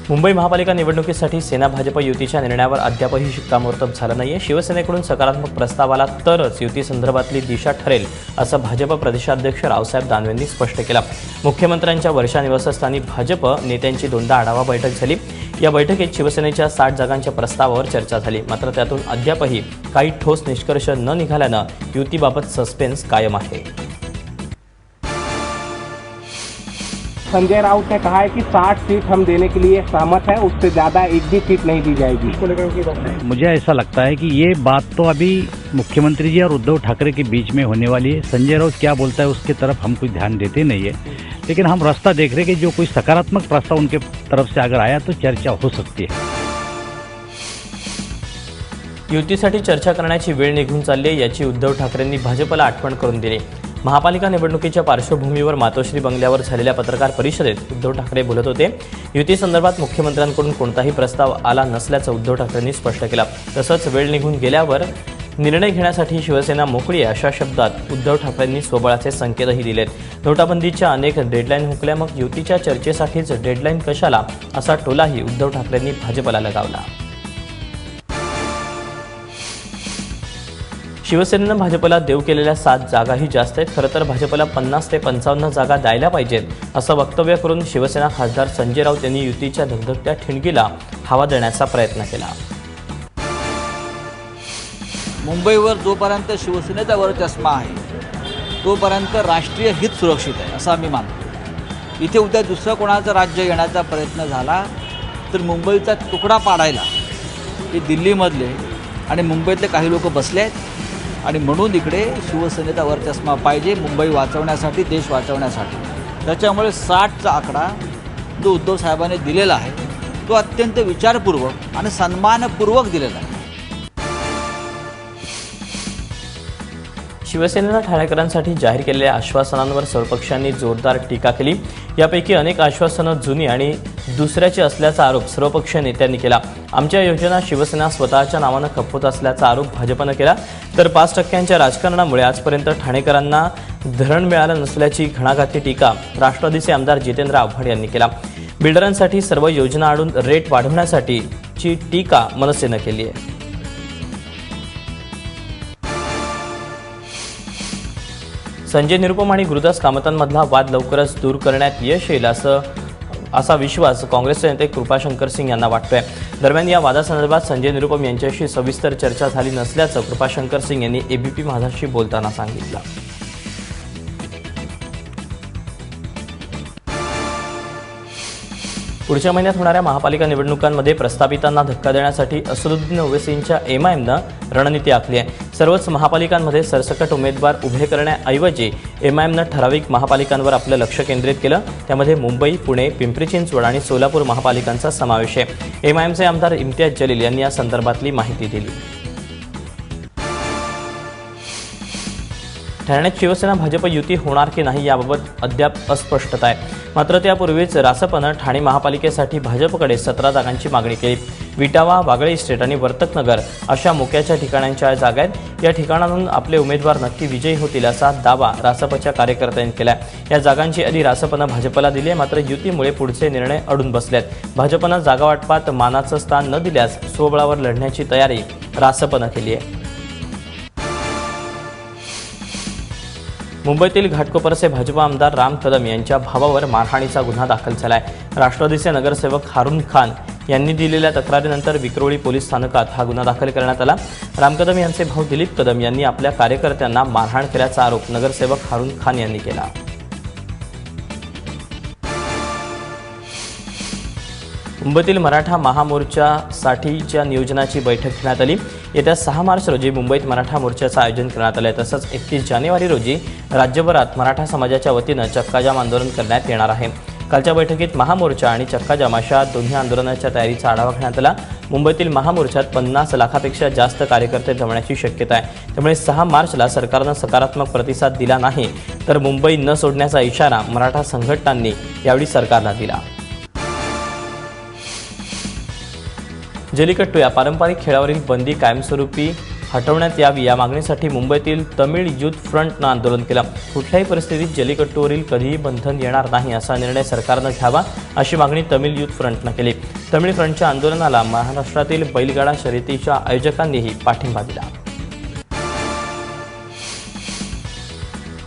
मुंबई महापालिका निवडणुकीसाठी सेना भाजप युतीच्या निर्णयावर अद्यापही शिक्कामोर्तब झालं नाहीये। शिवसेनेकडून सकारात्मक प्रस्ताव आला तरच युती संदर्भातली दिशा ठरेल, असं भाजप प्रदेशाध्यक्ष रावसाहेब दानवेंनी स्पष्ट केलं। मुख्यमंत्र्यांच्या वर्षा निवासस्थानी भाजप नेत्यांची दोनदा आढावा बैठक झाली। या बैठकीत शिवसेनेच्या 60 जागांच्या प्रस्तावावर चर्चा झाली, मात्र त्यातून अद्यापही काही ठोस निष्कर्ष न निघाल्यानं युतीबाबत सस्पेन्स कायम आहे। संजय राउत ने कहा है कि 60 सीट हम देने के लिए सहमत है, उससे ज्यादा एक भी सीट नहीं दी जाएगी। मुझे ऐसा लगता है कि ये बात तो अभी मुख्यमंत्री जी और उद्धव ठाकरे के बीच में होने वाली है। संजय राउत क्या बोलता है उसकी तरफ हम कोई ध्यान देते नहीं है, लेकिन हम रास्ता देख रहे हैं कि जो कोई सकारात्मक प्रस्ताव उनके तरफ से अगर आया तो चर्चा हो सकती है। युतीसाठी चर्चा करण्याची वेळ निघून चालली आहे, याची उद्धव ठाकरेंनी भाजपला आठवण करून दिली। महापालिका निवडणुकीच्या पार्श्वभूमीवर मातोश्री बंगल्यावर झालेल्या पत्रकार परिषदेत उद्धव ठाकरे बोलत होते। युती संदर्भात मुख्यमंत्र्यांकडून कोणताही प्रस्ताव आला नसल्याचं उद्धव ठाकरेंनी स्पष्ट केलं। तसंच वेळ निघून गेल्यावर निर्णय घेण्यासाठी शिवसेना मोकळी आहे, अशा शब्दात उद्धव ठाकरेंनी स्वबळाचे संकेतही दिलेत। नोटाबंदीच्या अनेक डेडलाईन हुकल्या, मग युतीच्या चर्चेसाठीच डेडलाईन कशाला, असा टोलाही उद्धव ठाकरेंनी भाजपला लगावला। शिवसेनेनं भाजपला देऊ केलेल्या 7 जागाही जास्त आहेत। खरं तर भाजपला 50 ते 55 जागा द्यायला पाहिजेत, असं वक्तव्य करून शिवसेना खासदार संजय राऊत यांनी युतीच्या धगधगत्या ठिणगीला हवा देण्याचा प्रयत्न केला। मुंबईवर जोपर्यंत शिवसेनेचा वर्चस्व आहे तोपर्यंत राष्ट्रीय हित सुरक्षित आहे असं आम्ही मानतो। इथे उद्या दुसरं कोणाचं राज्य येण्याचा प्रयत्न झाला तर मुंबईचा तुकडा पाडायला हे दिल्लीमधले आणि मुंबईतले काही लोक बसले आहेत, आणि म्हणून इकडे शिवसेनेचा वर्चस्व पाहिजे मुंबई वाचवण्यासाठी, देश वाचवण्यासाठी। त्याच्यामुळे 60चा आकडा जो उद्धव साहेबांनी दिलेला आहे तो अत्यंत विचारपूर्वक आणि सन्मानपूर्वक दिलेला आहे। शिवसेनेनं ठाणेकरांसाठी जाहीर केलेल्या आश्वासनांवर सर्वपक्षांनी जोरदार टीका केली। यापैकी अनेक आश्वासनं जुनी आणि दुसऱ्याची असल्याचा आरोप सर्वपक्षीय नेत्यांनी केला। आमच्या योजना शिवसेना स्वतःच्या नावानं खपवत असल्याचा आरोप भाजपनं केला, तर 5% राजकारणामुळे आजपर्यंत ठाणेकरांना धरण मिळालं नसल्याची घणाघाती टीका राष्ट्रवादीचे आमदार जितेंद्र आव्हाड यांनी केला। बिल्डरांसाठी सर्व योजना आणून रेट वाढवण्यासाठीची टीका मनसेनं केली आहे। संजय निरुपम आणि गुरुदास कामतांमधला वाद लवकरच दूर करण्यात यश येईल असा विश्वास काँग्रेसचे नेते कृपाशंकर सिंग यांना वाटतोय। दरम्यान या वादासंदर्भात संजय निरुपम यांच्याशी सविस्तर चर्चा झाली नसल्याचं कृपाशंकर सिंग यांनी एबीपी माझाशी बोलताना सांगितलं। पुढच्या महिन्यात होणाऱ्या महापालिका निवडणुकांमध्ये प्रस्थापितांना धक्का देण्यासाठी असदुद्दीन ओवैसींच्या एमआयएमनं रणनीती आखली आहे। सर्वच महापालिकांमध्ये सरसकट उमेदवार उभे करण्याऐवजी एमआयएमनं ठराविक महापालिकांवर आपलं लक्ष केंद्रित केलं। त्यामध्ये मुंबई, पुणे, पिंपरी चिंचवड आणि सोलापूर महापालिकांचा समावेश आहे। एमआयएमचे आमदार इम्तियाज जलील यांनी या संदर्भातली माहिती दिली। ठाण्यात शिवसेना भाजप युती होणार की नाही याबाबत अद्याप अस्पष्टता आहे, मात्र त्यापूर्वीच रासपनं ठाणे महापालिकेसाठी भाजपकडे 17 जागांची मागणी केली। विटावा, वागळे इस्टेट आणि वर्तकनगर अशा मोक्याच्या ठिकाणांच्या जागा आहेत। या ठिकाणांहून आपले उमेदवार नक्की विजयी होतील असा दावा रासपच्या कार्यकर्त्यांनी केला। या जागांची यादी रासपनं भाजपला दिली आहे, मात्र युतीमुळे पुढचे निर्णय अडून बसलेत। भाजपनं जागा वाटपात मानाचं स्थान न दिल्यास स्वबळावर लढण्याची तयारी रासपनं केली आहे। मुंबईतील घाटकोपरचे भाजप आमदार राम कदम यांच्या भावावर मारहाणीचा गुन्हा दाखल झालाय। राष्ट्रवादीचे नगरसेवक हारून खान यांनी दिलेल्या तक्रारीनंतर विक्रोळी पोलीस स्थानकात हा गुन्हा दाखल करण्यात आला। राम कदम यांचे भाऊ दिलीप कदम यांनी आपल्या कार्यकर्त्यांना मारहाण केल्याचा आरोप नगरसेवक हारून खान यांनी केला। मुंबईतील मराठा महामोर्चासाठीच्या नियोजनाची बैठक घेण्यात आली। येत्या 6 मार्च रोजी मुंबईत मराठा मोर्चाचं आयोजन करण्यात आलं आहे। तसंच 31 जानेवारी रोजी राज्यभरात मराठा समाजाच्या वतीनं चक्काजाम आंदोलन करण्यात येणार आहे। कालच्या बैठकीत महामोर्चा आणि चक्काजाम अशा दोन्ही आंदोलनाच्या तयारीचा आढावा घेण्यात आला। मुंबईतील महामोर्चात 50 लाखापेक्षा जास्त कार्यकर्ते जमण्याची शक्यता आहे। त्यामुळे 6 मार्चला सरकारनं सकारात्मक प्रतिसाद दिला नाही तर मुंबई न सोडण्याचा इशारा मराठा संघटनांनी यावेळी सरकारला दिला। जल्लीकट्टू या पारंपरिक खेळावरील बंदी कायमस्वरूपी हटवण्यात यावी या मागणीसाठी मुंबईतील तमिळ युथ फ्रंटनं आंदोलन केलं. कुठल्याही परिस्थितीत जल्लीकट्टूवरील कधीही बंधन येणार नाही असा निर्णय सरकारनं घ्यावा अशी मागणी तमिळ युथ फ्रंटनं केली. तमिळ फ्रंटच्या आंदोलनाला महाराष्ट्रातील बैलगाडा शर्यतीच्या आयोजकांनीही पाठिंबा दिला.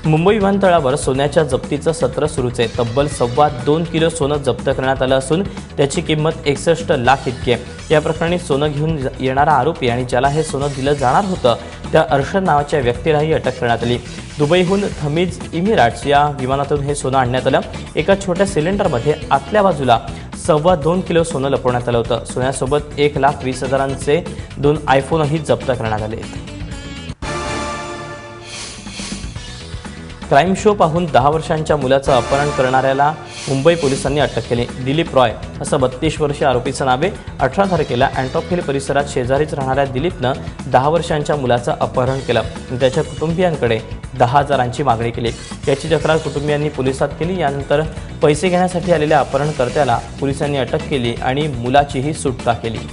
मुंबई विमानतळावर सोन्याच्या जप्तीचं सत्र सुरूच आहे. तब्बल 2.25 किलो सोनं जप्त करण्यात आलं असून त्याची किंमत 61 लाख इतकी आहे. या प्रकरणी सोनं घेऊन येणारा आरोपी आणि ज्याला हे सोनं दिलं जाणार होतं त्या अर्शद नावाच्या व्यक्तीलाही अटक करण्यात आली. दुबईहून थमीज इमिराट्स या विमानातून हे सोनं आणण्यात आलं. एका छोट्या सिलेंडरमध्ये आतल्या बाजूला 2.25 किलो सोनं लपवण्यात आलं होतं. सोन्यासोबत 1,20,000चे 2 आयफोनही जप्त करण्यात आले. क्राईम शो पाहून 10 वर्षांच्या मुलाचं अपहरण करणाऱ्याला मुंबई पोलिसांनी अटक केली. दिलीप रॉय असं 32 वर्षीय आरोपीचं नावे. 18 तारखेला अँटॉप हिल परिसरात शेजारीच राहणाऱ्या दिलीपनं 10 वर्षांच्या मुलाचं अपहरण केलं. त्याच्या कुटुंबियांकडे 10,000ची मागणी केली. याची तक्रार कुटुंबियांनी पोलिसात केली. यानंतर पैसे घेण्यासाठी आलेल्या अपहरणकर्त्याला पोलिसांनी अटक केली आणि मुलाचीही सुटका केली.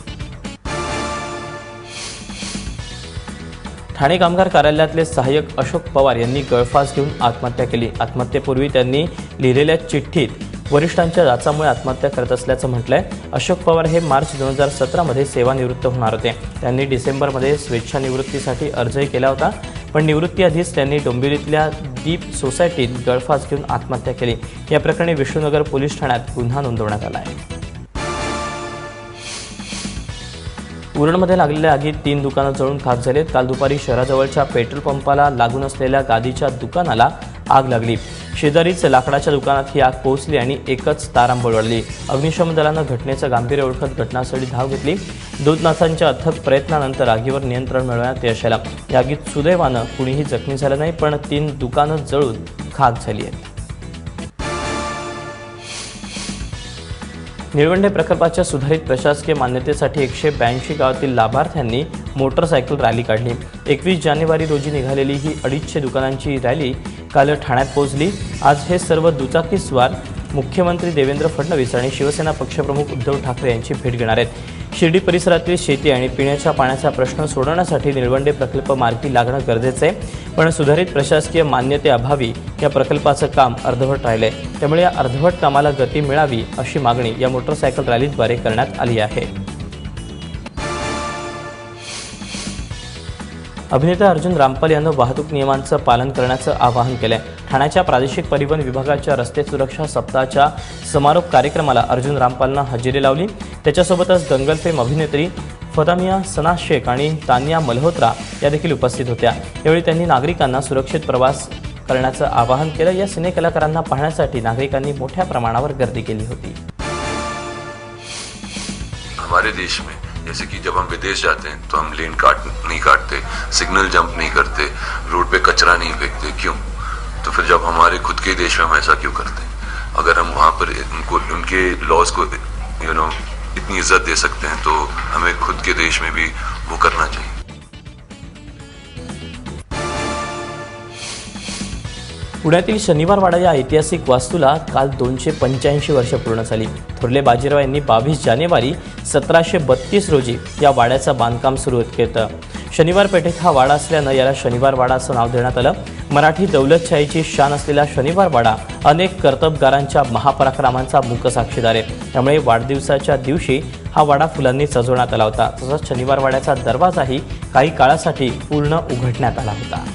ठाणे कामगार कार्यालयातले सहाय्यक अशोक पवार यांनी गळफास घेऊन आत्महत्या केली. आत्महत्येपूर्वी त्यांनी लिहिलेल्या चिठ्ठीत वरिष्ठांच्या जाचामुळे आत्महत्या करत असल्याचं म्हटलंय. अशोक पवार हे मार्च 2017मध्ये सेवानिवृत्त होणार होते. त्यांनी डिसेंबरमध्ये स्वेच्छानिवृत्तीसाठी अर्जही केला होता, पण निवृत्तीआधीच त्यांनी डोंबिवलीतल्या दीप सोसायटीत गळफास घेऊन आत्महत्या केली. या प्रकरणी विष्णुनगर पोलीस ठाण्यात गुन्हा नोंदवण्यात आला आहे. उरणमध्ये लागलेल्या आगीत 3 दुकानं जळून खाक झालेत. काल दुपारी शहराजवळच्या पेट्रोल पंपाला लागून असलेल्या गादीच्या दुकानाला आग लागली. शेजारीच लाकडाच्या दुकानात ही आग पोहोचली आणि एकच तारांबळ उडाली. अग्निशमन दलानं घटनेचं गांभीर्य ओळखत घटनास्थळी धाव घेतली. 2 तासांच्या अथक प्रयत्नानंतर आगीवर नियंत्रण मिळवण्यात यश आलं. या आगीत सुदैवानं कुणीही जखमी झालं नाही, पण 3 दुकानं जळून खाक झाली आहेत. निळवंडे प्रकल्पाच्या सुधारित प्रशासकीय मान्यतेसाठी 182 गावातील लाभार्थ्यांनी मोटरसायकल रॅली काढली. 21 जानेवारी रोजी निघालेली ही 250 दुकानांची रॅली काल ठाण्यात पोहोचली. आज हे सर्व दुचाकीस्वार मुख्यमंत्री देवेंद्र फडणवीस आणि शिवसेना पक्षप्रमुख उद्धव ठाकरे यांची भेट घेणार आहेत. शिर्डी परिसरातील शेती आणि पिण्याच्या पाण्याचा प्रश्न सोडवण्यासाठी निळवंडे प्रकल्प मार्गी लागणं गरजेचं आहे, पण सुधारित प्रशासकीय मान्यतेअभावी या प्रकल्पाचं काम अर्धवट राहिलंय. त्यामुळे या अर्धवट कामाला गती मिळावी अशी मागणी या मोटरसायकल रॅलीद्वारे करण्यात आली आहे. अभिनेता अर्जुन रामपाल यांनी वाहतूक नियमांचं पालन करण्याचं आवाहन केलंय. ठाण्याच्या प्रादेशिक परिवहन विभागाच्या रस्ते सुरक्षा सप्ताहाच्या समारोप कार्यक्रमाला अर्जुन रामपालनं हजेरी लावली. त्याच्यासोबतच दंगल फेम अभिनेत्री फदामिया सना शेख आणि तानिया मल्होत्रा या देखील उपस्थित होत्या. यावेळी त्यांनी नागरिकांना सुरक्षित प्रवास करण्याचं आवाहन केलं. या सिनेकलाकारांना पाहण्यासाठी नागरिकांनी मोठ्या प्रमाणावर गर्दी केली होती. हमारे देश में जैसे कि जब हम विदेश जाते हैं तो हम लेन नहीं काटते, सिग्नल जंप नहीं करते, रोड पे कचरा नहीं फेंकते. क्यों? तो फिर जब हमारे खुद के देश में हम ऐसा क्यों करते हैं? अगर हम वहाँ पर उनके लॉज को इतनी इज्जत दे सकते हैं तो हमें खुद के देश में भी वो करना चाहिए. पुण्यातील शनिवारवाडा या ऐतिहासिक वास्तूला काल 285 वर्ष पूर्ण झाली. थोरले बाजीराव यांनी 22 जानेवारी 1732 रोजी या वाड्याचं बांधकाम सुरू केलं. शनिवार पेठेत हा वाडा असल्यानं याला शनिवारवाडा असं नाव देण्यात आलं. मराठी दौलतशाहीची शान असलेला शनिवारवाडा अनेक कर्तबगारांच्या महापराक्रमांचा मूक साक्षीदार आहे. त्यामुळे वाढदिवसाच्या दिवशी हा वाडा फुलांनी सजवण्यात आला होता. तसंच शनिवारवाड्याचा दरवाजाही काही काळासाठी पूर्ण उघडण्यात आला होता.